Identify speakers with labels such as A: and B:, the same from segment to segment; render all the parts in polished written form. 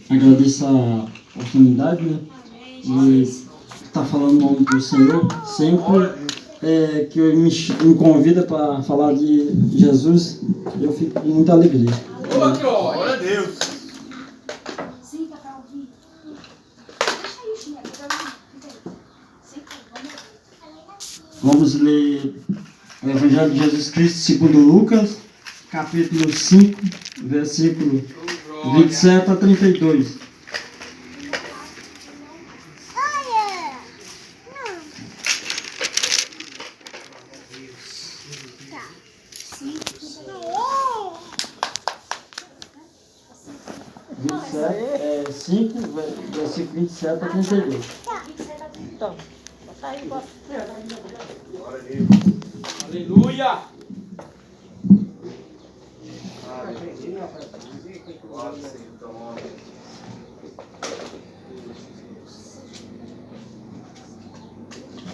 A: Agradeço a oportunidade, né? De estar falando o nome do Senhor. Sempre que me convida para falar de Jesus, eu fico com muita alegria.
B: Glória a Deus!
A: Vamos ler o Evangelho de Jesus Cristo segundo Lucas, capítulo 5, versículo 27 a 32. Versículo 27 a 32.
C: Então, bota aí, bota.
B: Glória a Deus! Aleluia!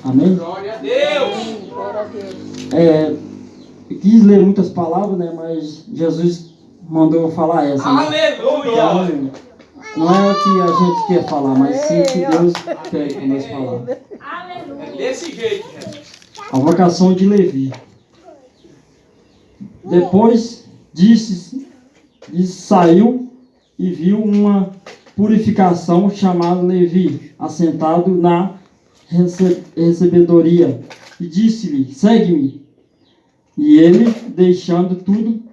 A: Amém?
B: Glória a Deus!
C: Glória a Deus.
A: Eu quis ler muitas palavras, né? Mas Jesus mandou eu falar essa. Né?
B: Aleluia!
A: Então, não é o que a gente quer falar, mas sim o que Deus quer que nós falar.
B: É desse jeito, gente.
A: A vocação de Levi. Depois saiu e viu uma purificação chamada Levi, assentado na recebedoria, e disse-lhe: segue-me. E ele, deixando tudo,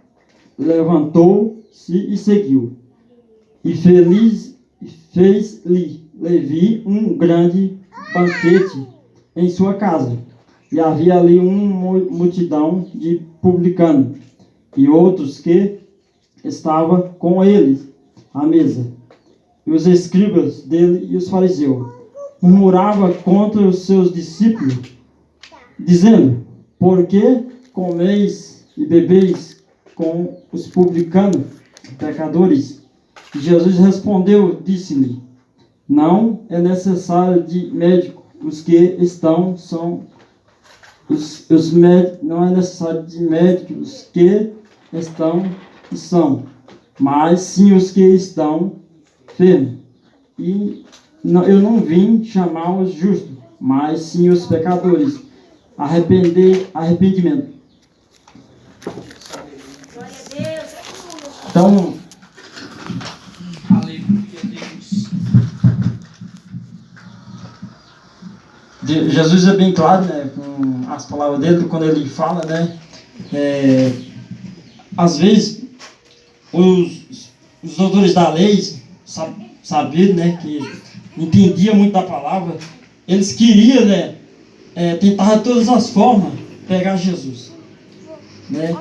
A: levantou-se e seguiu. E fez-lhe Levi um grande banquete em sua casa. E havia ali uma multidão de publicanos e outros que estavam com ele à mesa. E os escribas dele e os fariseus murmuravam contra os seus discípulos, dizendo: por que comeis e bebeis com os publicanos, pecadores? E Jesus respondeu, disse-lhe: não é necessário de médico os que estão são os médicos, não é necessário de médicos que estão e são, mas sim os que estão enfermos. E eu não vim chamar os justos, mas sim os pecadores. Arrependimento.
C: Glória a Deus.
A: Então, Jesus é bem claro, né, com as palavras dele, quando ele fala, né, às vezes os doutores da lei, sabiam, né, que entendiam muito da palavra, eles queriam, né, tentar de todas as formas pegar Jesus, né,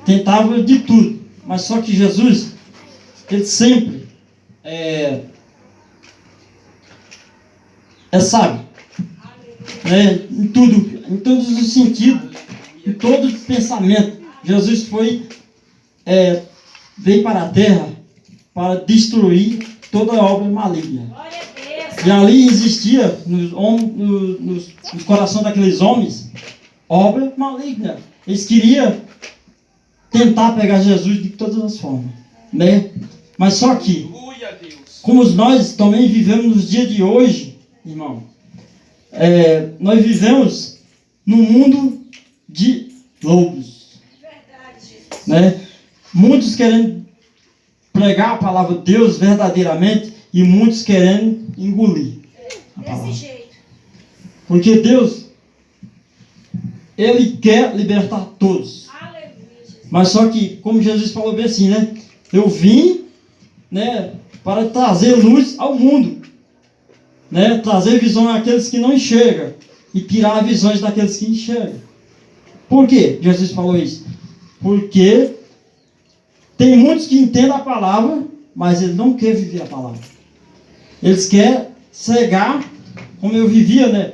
A: tentavam de tudo, mas só que Jesus, ele sempre é sábio. Em todos os sentidos, em todo pensamento. Jesus veio para a terra para destruir toda a obra maligna. E ali existia nos corações daqueles homens obra maligna. Eles queriam tentar pegar Jesus de todas as formas, né? Mas só que, como nós também vivemos nos dias de hoje, irmão, nós vivemos num mundo de lobos, né? Muitos querendo pregar a palavra de Deus verdadeiramente e muitos querendo engolir a palavra. Porque Deus, Ele quer libertar todos. Mas só que, como Jesus falou bem assim, né? Eu vim, né, para trazer luz ao mundo. Né, trazer visão àqueles que não enxergam e tirar visões daqueles que enxergam. Por que Jesus falou isso? Porque tem muitos que entendem a palavra, mas eles não querem viver a palavra. Eles querem cegar, como eu vivia, né?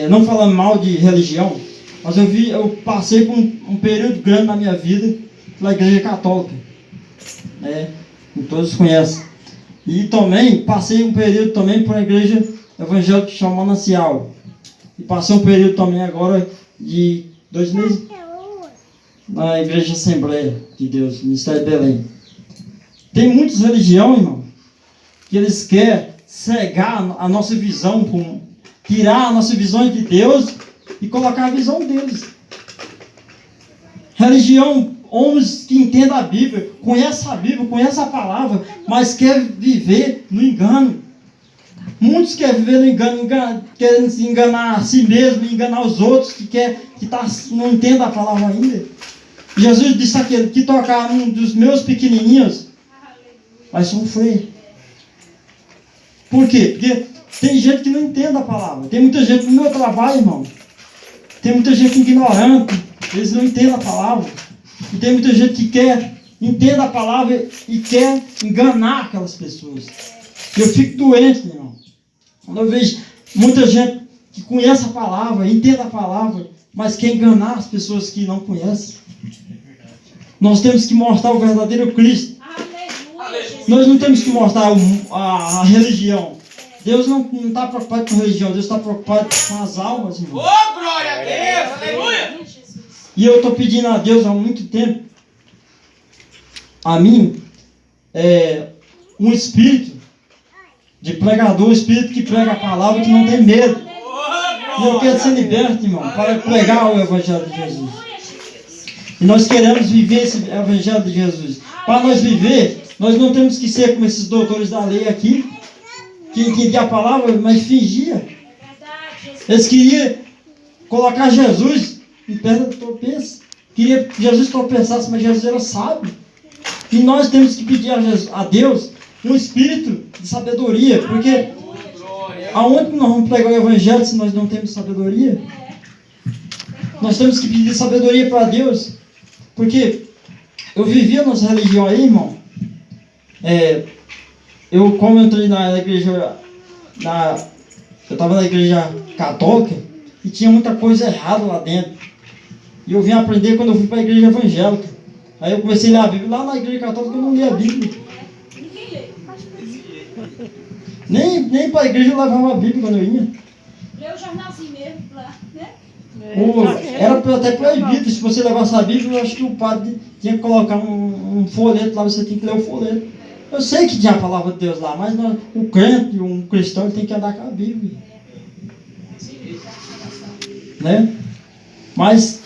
A: Não falando mal de religião, mas eu passei por um período grande na minha vida pela igreja católica, né? Todos conhecem. E também passei um período também por uma igreja evangélica chamada Manancial. E passei um período também agora de 2 meses. na Igreja Assembleia de Deus, Ministério de Belém. Tem muitas religiões, irmão, que eles querem cegar a nossa visão, tirar a nossa visão de Deus e colocar a visão deles. Religião, homens que entendem a Bíblia, conhecem a Bíblia, conhecem a palavra, mas querem viver no engano. Muitos querem viver no engano, querem se enganar a si mesmo, enganar os outros, não entendem a palavra ainda. Jesus disse aquele que tocar um dos meus pequenininhos vai sofrer. Por quê? Porque tem gente que não entende a palavra. Tem muita gente no meu trabalho, irmão. Tem muita gente ignorante. Eles não entendem a palavra. E tem muita gente que entende a palavra e quer enganar aquelas pessoas. Eu fico doente, irmão. Quando eu vejo muita gente que conhece a palavra, entende a palavra, mas quer enganar as pessoas que não conhecem. Nós temos que mostrar o verdadeiro Cristo. Nós não temos que mostrar a religião. Deus não está preocupado com a religião, Deus está preocupado com as almas, irmão.
B: Oh, glória a Deus! Aleluia!
A: E eu estou pedindo a Deus há muito tempo, a mim, um espírito de pregador, um espírito que prega a palavra, que não tem medo. E eu quero ser liberto, irmão, para pregar o Evangelho de Jesus. E nós queremos viver esse Evangelho de Jesus. Para nós viver, nós não temos que ser como esses doutores da lei aqui, que entendiam a palavra, mas fingia. Eles queriam colocar Jesus em pedra de tropeço. Queria que Jesus tropeçasse, mas Jesus era sábio. E nós temos que pedir a Deus um espírito de sabedoria, porque aonde nós vamos pregar o Evangelho se nós não temos sabedoria? Nós temos que pedir sabedoria para Deus, porque eu vivia nossa religião aí, irmão. Como eu entrei na igreja, eu estava na igreja católica e tinha muita coisa errada lá dentro. E eu vim aprender quando eu fui para a igreja evangélica. Aí eu comecei a ler a Bíblia. Lá na igreja católica eu não lia a Bíblia. Nem para a igreja eu levava a Bíblia quando eu ia.
C: Leu o jornalzinho mesmo lá, né?
A: Era até proibido. Se você levasse a Bíblia, eu acho que o padre tinha que colocar um folheto lá, você tinha que ler o folheto. Eu sei que tinha a palavra de Deus lá, mas o crente, um cristão, ele tem que andar com a Bíblia. Né? Mas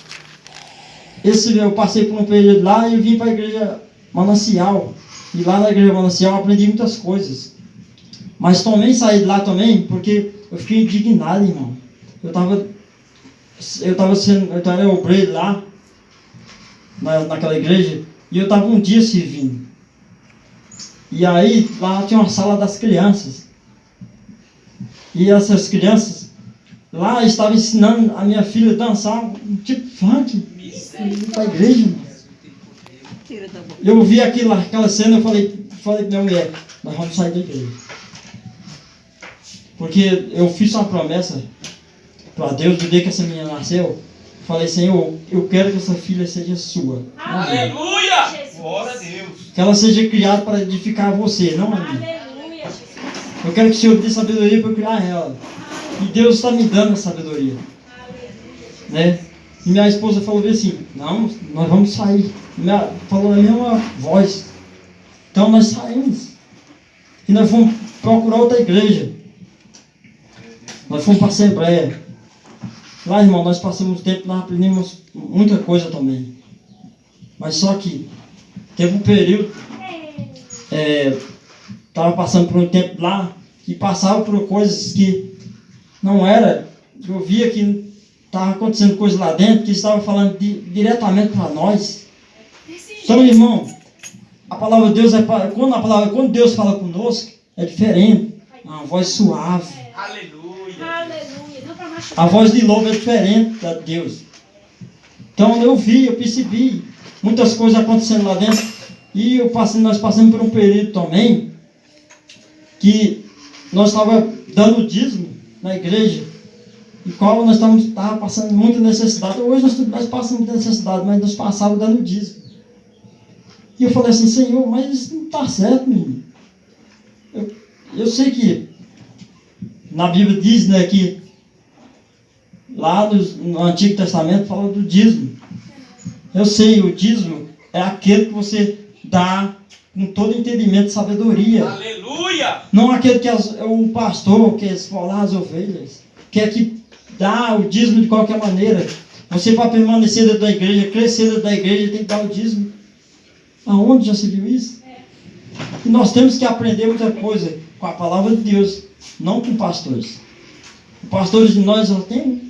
A: eu passei por um período lá e vim para a igreja Manancial. E lá na igreja Manancial eu aprendi muitas coisas. Mas também saí de lá também porque eu fiquei indignado, irmão. Eu era obreiro lá, naquela igreja, e eu estava um dia servindo. E aí, lá tinha uma sala das crianças. E essas crianças, lá estavam ensinando a minha filha a dançar um tipo funk para a igreja. Eu vi aquela cena, eu falei para minha mulher, nós vamos sair da igreja. Porque eu fiz uma promessa para Deus, do dia que essa menina nasceu, falei, Senhor, eu quero que essa filha seja sua.
B: Aleluia! Glória a Deus!
A: Que ela seja criada para edificar você, não a mim. Eu quero que o Senhor dê sabedoria para criar ela. E Deus está me dando a sabedoria. Né? E minha esposa falou assim, não, nós vamos sair. Falou a mesma voz. Então nós saímos. E nós fomos procurar outra igreja. Nós fomos para a Assembleia. Lá, irmão, nós passamos tempo, nós aprendemos muita coisa também. Mas só que teve um período, estava passando por um tempo lá, que passava por coisas que não era, eu via que estava acontecendo coisa lá dentro, que estava falando diretamente para nós. Então, irmão, a palavra de Deus quando Deus fala conosco, é diferente. É uma voz suave.
B: Aleluia.
A: A voz de louvor é diferente da de Deus. Então eu percebi muitas coisas acontecendo lá dentro. E nós passamos por um período também que nós estávamos dando dízimo na igreja, e qual nós estávamos passando muita necessidade. Hoje nós passamos muita necessidade, mas nós passávamos dando dízimo. E eu falei assim, Senhor, mas isso não está certo, menino. Eu sei que na Bíblia diz, né, que lá no Antigo Testamento fala do dízimo. Eu sei, o dízimo é aquele que você dá com todo entendimento e sabedoria.
B: Aleluia!
A: Não aquele que o pastor quer esfolar as ovelhas, quer que dá o dízimo de qualquer maneira. Você, para permanecer dentro da igreja, crescer dentro da igreja, tem que dar o dízimo. Aonde já se viu isso? E nós temos que aprender muita coisa com a palavra de Deus, não com pastores. Os pastores de nós só tem um.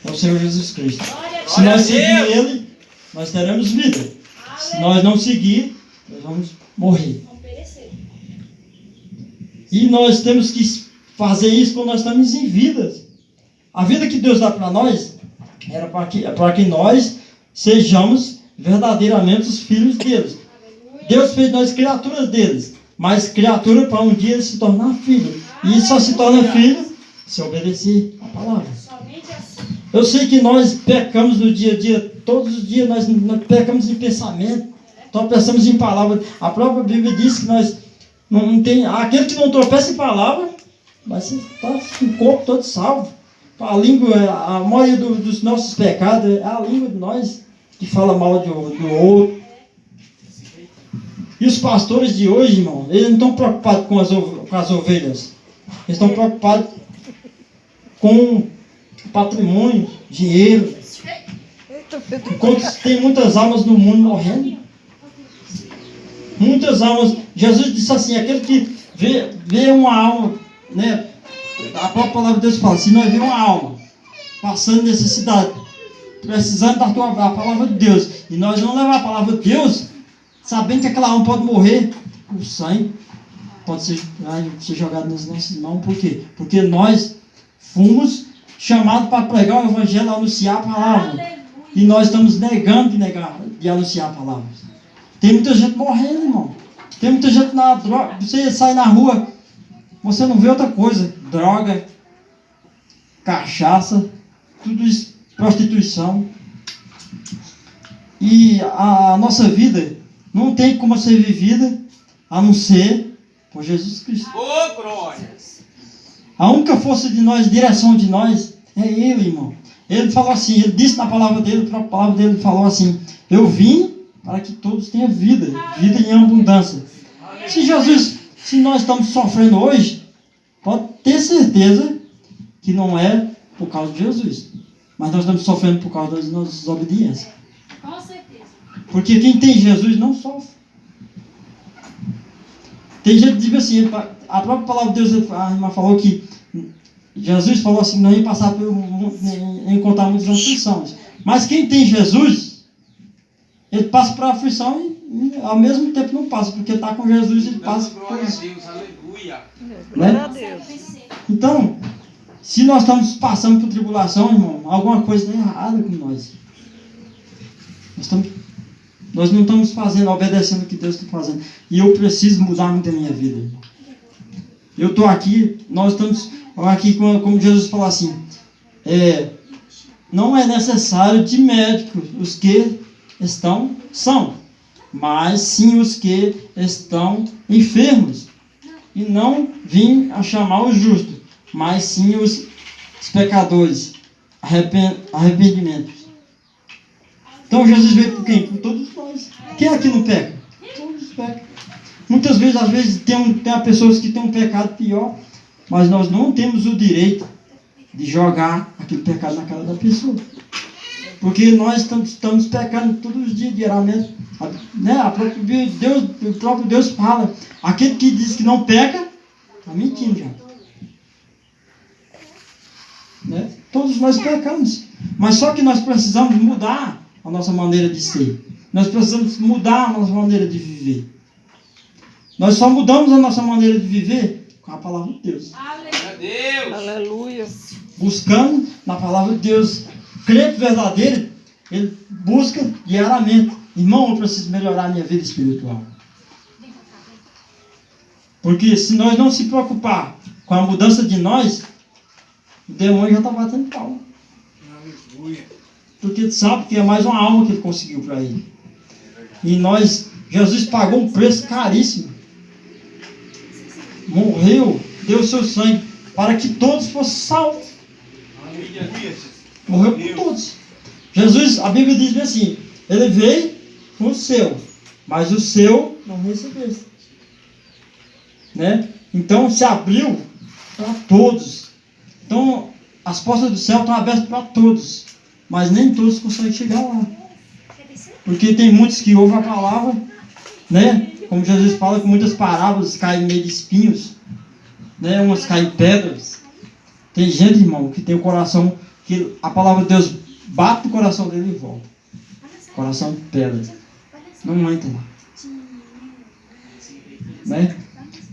A: É o Senhor Jesus Cristo. Se nós seguir Ele, nós teremos vida. Se nós não seguir, nós vamos morrer. E nós temos que fazer isso quando nós estamos em vida. A vida que Deus dá para nós era para que nós sejamos verdadeiramente os filhos deles. Deus fez nós criaturas deles, mas criatura para um dia se tornar filho. E só se torna filho se obedecer a palavra. Eu sei que nós pecamos no dia a dia, todos os dias nós pecamos em pensamento, nós pensamos em palavra. A própria Bíblia diz que nós não tem, aquele que não tropeça em palavra, mas está com o corpo todo salvo. A língua, a maioria dos nossos pecados é a língua de nós que fala mal do outro. E os pastores de hoje, irmão, eles não estão preocupados com as ovelhas. Eles estão preocupados com patrimônio, dinheiro. Enquanto tem muitas almas no mundo morrendo. Muitas almas. Jesus disse assim, aquele que vê uma alma, né? A própria palavra de Deus fala, se nós vemos uma alma passando necessidade, precisando da palavra de Deus, e nós não levar a palavra de Deus, sabendo que aquela alma pode morrer, o sangue pode ser jogado nas nossas mãos. Por quê? Porque nós fomos chamados para pregar o evangelho, anunciar a palavra. Aleluia. E nós estamos negando de anunciar a palavra. Tem muita gente morrendo, irmão. Tem muita gente na droga. Você sai na rua, você não vê outra coisa. Droga, cachaça, tudo isso, prostituição. E a nossa vida não tem como ser vivida a não ser por Jesus Cristo.
B: Ô, glória!
A: A única força de nós, direção de nós, é Ele, irmão. Ele falou assim, Ele disse na palavra dele, a palavra dele falou assim, eu vim para que todos tenham vida, vida em abundância. Se nós estamos sofrendo hoje, pode ter certeza que não é por causa de Jesus, mas nós estamos sofrendo por causa das nossas desobediências.
C: Com certeza.
A: Porque quem tem Jesus não sofre. Tem gente que diz assim, a própria palavra de Deus, a irmã falou que Jesus falou assim, não ia passar por encontrar muitas aflições. Mas quem tem Jesus, ele passa por aflição e ao mesmo tempo não passa, porque está com Jesus, ele passa por isso.
B: Glória a Deus, aleluia.
D: Glória a Deus.
A: Então, se nós estamos passando por tribulação, irmão, alguma coisa está errada com nós. Nós não estamos obedecendo o que Deus está fazendo. E eu preciso mudar muito a minha vida. Eu estou aqui, nós estamos aqui, como Jesus falou assim, não é necessário de médicos os que são, mas sim os que estão enfermos. E não vim a chamar os justos, mas sim os pecadores. Arrependimento. Então Jesus veio por quem? Por todos nós. Quem aqui não peca? Todos pecam. Muitas vezes, às vezes, tem pessoas que têm um pecado pior, mas nós não temos o direito de jogar aquele pecado na cara da pessoa. Porque nós estamos pecando todos os dias, diariamente. Né? O próprio Deus fala, aquele que diz que não peca, está mentindo já. Né? Todos nós pecamos. Mas só que nós precisamos mudar a nossa maneira de ser. Nós precisamos mudar a nossa maneira de viver. Nós só mudamos a nossa maneira de viver com a palavra de Deus.
B: Aleluia.
D: Aleluia.
A: Buscando na palavra de Deus. Crente verdadeiro, ele busca diariamente. Irmão, eu preciso melhorar a minha vida espiritual. Porque se nós não se preocupar com a mudança de nós, o demônio já está batendo palma.
B: Aleluia.
A: Porque sabe que é mais uma alma que ele conseguiu para ele. E Jesus pagou um preço caríssimo. Morreu, deu o seu sangue para que todos fossem salvos.
B: Aleluia.
A: Morreu por todos. Jesus, a Bíblia diz bem assim, ele veio com o seu, mas o seu não recebeu. Né? Então se abriu para todos. Então as portas do céu estão abertas para todos, mas nem todos conseguem chegar lá. Porque tem muitos que ouvem a palavra, né? Como Jesus fala, que muitas parábolas caem no meio de espinhos, né? Umas caem em pedras. Tem gente, irmão, que tem o coração, que a palavra de Deus bate no coração dele e volta. Coração de pedra. Não entra lá. Né?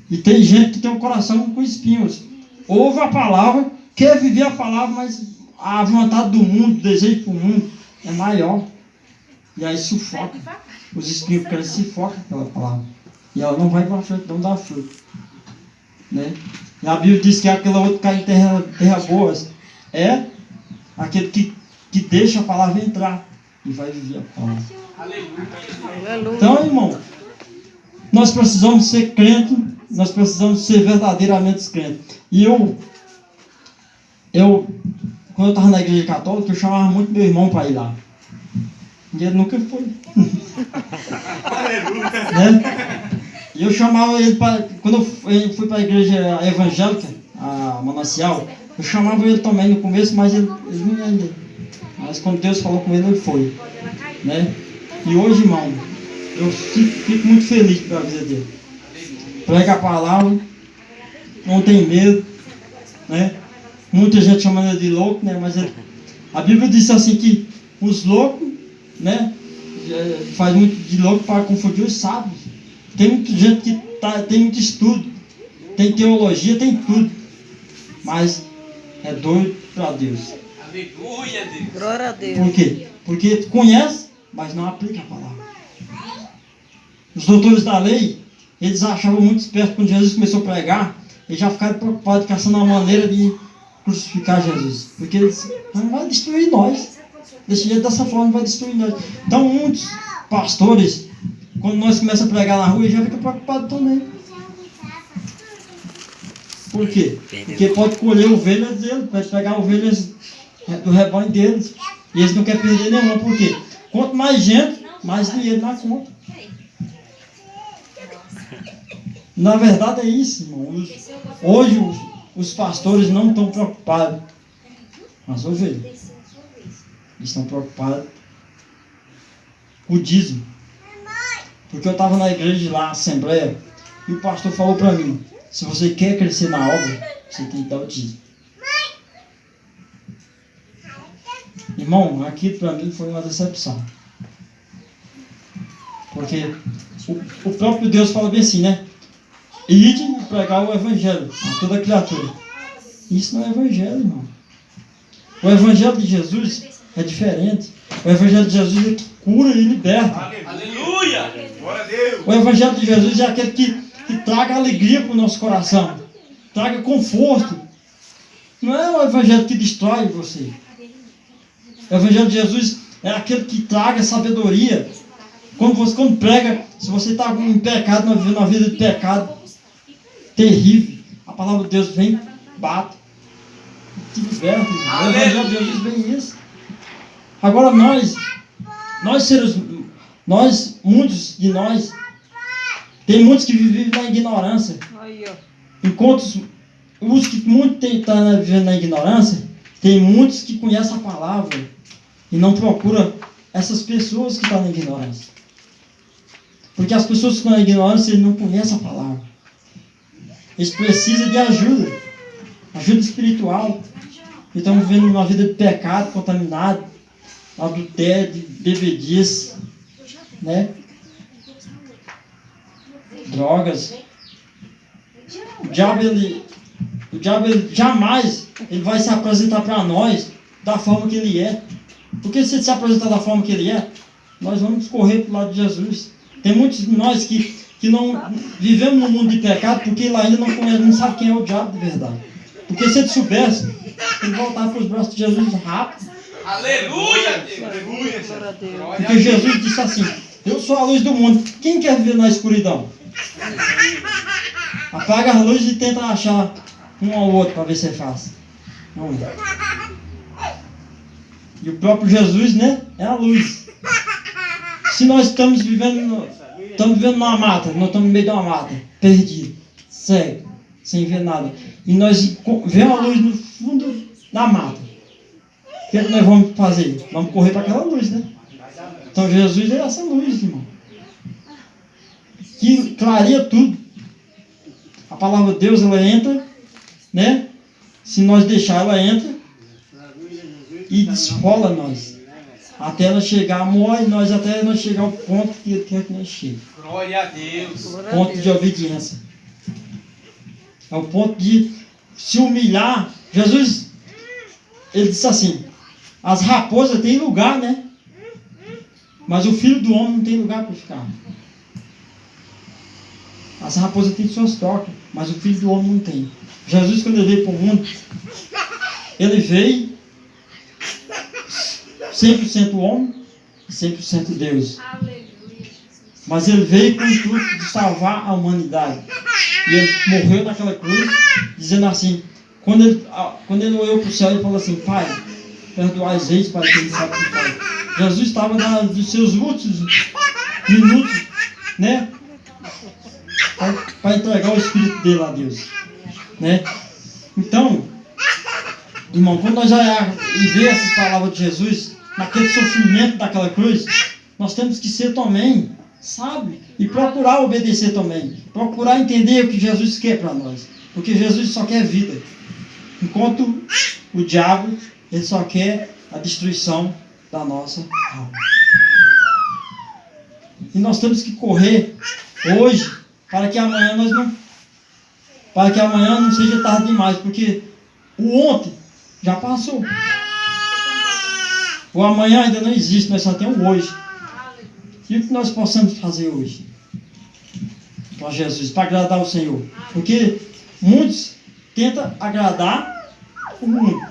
A: E tem gente que tem um coração com espinhos. Ouve a palavra, quer viver a palavra, mas a vontade do mundo, o desejo para o mundo é maior. E aí sufoca. Os espinhos crescem e sufocam aquela palavra. E ela não vai para frente, não dá fruto. Né? E a Bíblia diz que aquela outra cai em terra boas. É aquele que deixa a palavra entrar e vai viver a palavra.
B: Aleluia.
A: Então, irmão, nós precisamos ser crentes, nós precisamos ser verdadeiramente crentes. E quando eu estava na igreja católica, eu chamava muito meu irmão para ir lá. E ele nunca foi. Né? E eu chamava ele para. Quando eu fui para a igreja evangélica, a Manancial, eu chamava ele também no começo, mas ele não ia ainda. Mas quando Deus falou com ele, ele foi. Né? E hoje, irmão, eu fico muito feliz pela vida dele. Prega a palavra, não tem medo. Né? Muita gente chama ele de louco, né? Mas a Bíblia diz assim que os loucos, né, faz muito de louco para confundir os sábios. Tem muita gente que tem muito estudo, tem teologia, tem tudo, mas é doido para Deus.
B: Aleluia, Deus.
D: Glória a Deus.
A: Por quê? Porque conhece, mas não aplica a palavra. Os doutores da lei, eles achavam muito esperto quando Jesus começou a pregar, eles já ficaram preocupados caçando uma maneira de crucificar Jesus, porque eles não vai destruir nós. Dessa forma vai destruir nós. Então muitos pastores, quando nós começamos a pregar na rua, eles já ficam preocupados também. Por quê? Porque pode colher ovelhas deles, pode pegar ovelhas do rebanho deles. E eles não querem perder nenhuma. Por quê? Quanto mais gente, mais dinheiro na conta. Na verdade é isso, irmão. Hoje os pastores não estão preocupados com as ovelhas. Eles estão preocupados com o dízimo. Porque eu estava na igreja lá, na Assembleia, e o pastor falou para mim, se você quer crescer na obra, você tem que dar o dízimo. Irmão, aquilo para mim foi uma decepção. Porque o próprio Deus fala bem assim, né? Ide e pregar o evangelho a toda criatura. Isso não é evangelho, irmão. O evangelho de Jesus é diferente. O evangelho de Jesus é que cura e liberta.
B: Aleluia. Glória a Deus.
A: O evangelho de Jesus é aquele que traga alegria para o nosso coração. Traga conforto. Não é o evangelho que destrói você. O evangelho de Jesus é aquele que traga sabedoria. Quando prega, se você está em pecado, vivendo uma vida de pecado terrível, a palavra de Deus vem, bate, te liberta. O evangelho de Jesus vem isso. Agora muitos de nós, tem muitos que vivem na ignorância. Enquanto os que muitos estão vivendo na ignorância, tem muitos que conhecem a palavra e não procuram essas pessoas que estão na ignorância. Porque as pessoas que estão na ignorância, eles não conhecem a palavra. Eles precisam de ajuda espiritual. E estão vivendo uma vida de pecado, contaminado, adultério, de bebedice, né? Drogas. O diabo jamais ele vai se apresentar para nós da forma que ele é. Porque se ele se apresentar da forma que ele é, nós vamos correr para o lado de Jesus. Tem muitos de nós que não vivemos num mundo de pecado porque ele ainda não conhece, não sabe quem é o diabo de verdade. Porque se ele soubesse, ele voltava para os braços de Jesus rápido.
B: Aleluia.
D: Glória a Deus.
A: Porque Jesus disse assim, eu sou a luz do mundo. Quem quer viver na escuridão? Apaga as luzes e tenta achar um ao outro para ver se é fácil. Não é. E o próprio Jesus, né, é a luz. Se nós estamos vivendo numa mata, nós estamos no meio de uma mata, perdido, cego, sem ver nada, e nós vemos a luz no fundo da mata, o que nós vamos fazer? Vamos correr para aquela luz, né? Então Jesus é essa luz, irmão, que clareia tudo. A palavra de Deus, ela entra, né? Se nós deixar, ela entra e desfola nós. Até ela chegar, morre nós, até nós chegar ao ponto que Ele quer que nós cheguemos.
B: Glória a Deus.
A: Ponto de obediência. É o ponto de se humilhar. Jesus, Ele disse assim, as raposas têm lugar, né? Mas o Filho do Homem não tem lugar para ficar. As raposas têm suas tocas, mas o Filho do Homem não tem. Jesus, quando Ele veio para o mundo, Ele veio 100% homem e 100% Deus. Mas Ele veio com o intuito de salvar a humanidade. E Ele morreu naquela cruz, dizendo assim, quando ele olhou para o céu, Ele falou assim, Pai, perdoai eles para que Ele sabe o que faz. Jesus estava nos seus últimos minutos, né? Para entregar o Espírito dele a Deus, né? Então, irmão, quando nós olhar e ver essas palavras de Jesus, naquele sofrimento daquela cruz, nós temos que ser também sábio e procurar obedecer também, procurar entender o que Jesus quer para nós, porque Jesus só quer vida, enquanto o diabo, ele só quer a destruição da nossa alma. E nós temos que correr hoje para que amanhã não seja tarde demais, porque o ontem já passou. O amanhã ainda não existe, nós só temos o hoje. E o que nós possamos fazer hoje? Para Jesus, para agradar o Senhor. Porque muitos tentam agradar o mundo.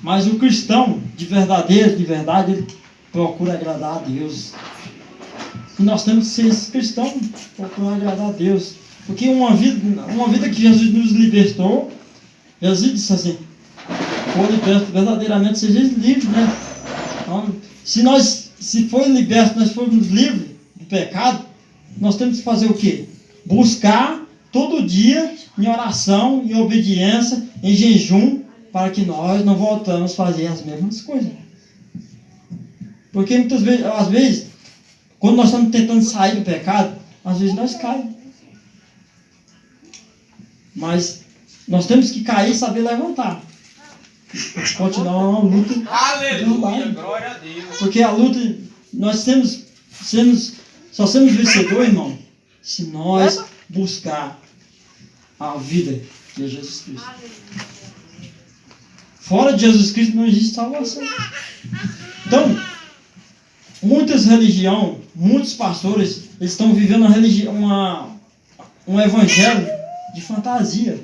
A: Mas o cristão, de verdade, ele procura agradar a Deus. E nós temos que ser esse cristão, procurar agradar a Deus. Porque uma vida que Jesus nos libertou, Jesus disse assim, for liberto verdadeiramente, sejais livres, né? Então, se for liberto, nós formos livres do pecado, nós temos que fazer o quê? Buscar todo dia em oração, em obediência, em jejum, para que nós não voltamos a fazer as mesmas coisas. Porque muitas vezes, às vezes, quando nós estamos tentando sair do pecado, às vezes nós caímos. Mas nós temos que cair e saber levantar. Continuar uma luta.
B: Aleluia, glória a Deus.
A: Porque a luta, nós só somos vencedores, irmão, se nós buscar a vida de Jesus Cristo. Fora de Jesus Cristo não existe salvação. Então, muitas religiões, muitos pastores, eles estão vivendo um evangelho de fantasia.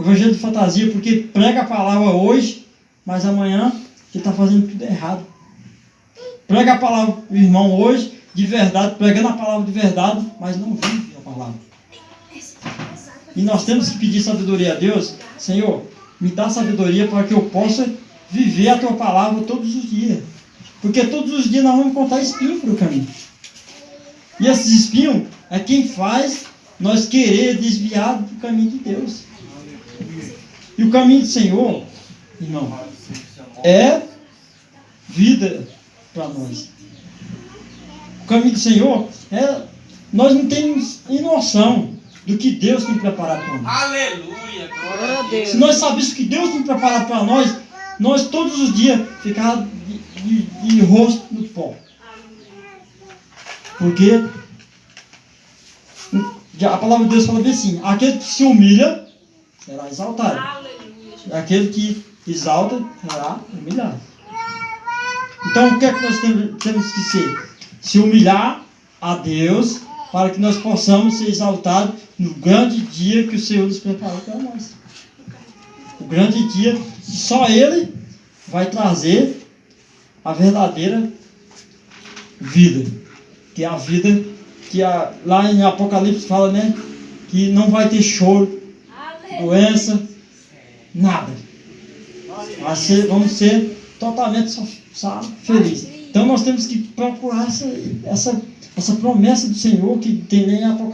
A: Evangelho de fantasia, porque prega a palavra hoje, mas amanhã ele está fazendo tudo errado. Prega a palavra, o irmão, hoje, de verdade, pregando a palavra de verdade, mas não vive a palavra. E nós temos que pedir sabedoria a Deus. Senhor, me dá sabedoria para que eu possa viver a tua palavra todos os dias. Porque todos os dias nós vamos encontrar espinho pelo caminho. E esses espinhos é quem faz nós querer desviar do caminho de Deus. E o caminho do Senhor, irmão, é vida para nós. O caminho do Senhor é... Nós não temos noção do que Deus tem preparado para nós.
B: Aleluia, glória a Deus.
A: Se nós sabíssemos o que Deus tem preparado para nós todos os dias ficávamos de rosto no pó. Porque a palavra de Deus fala bem assim, aquele que se humilha será exaltado. Aquele que exalta será humilhado. Então o que é que nós temos que ser? Se humilhar a Deus para que nós possamos ser exaltados no grande dia que o Senhor nos preparou para nós. O grande dia que só Ele vai trazer a verdadeira vida. Que é a vida que lá em Apocalipse fala, né? Que não vai ter choro, doença, nada. Vamos ser totalmente, sabe, felizes. Então nós temos que procurar essa promessa do Senhor que tem nem Apocalipse.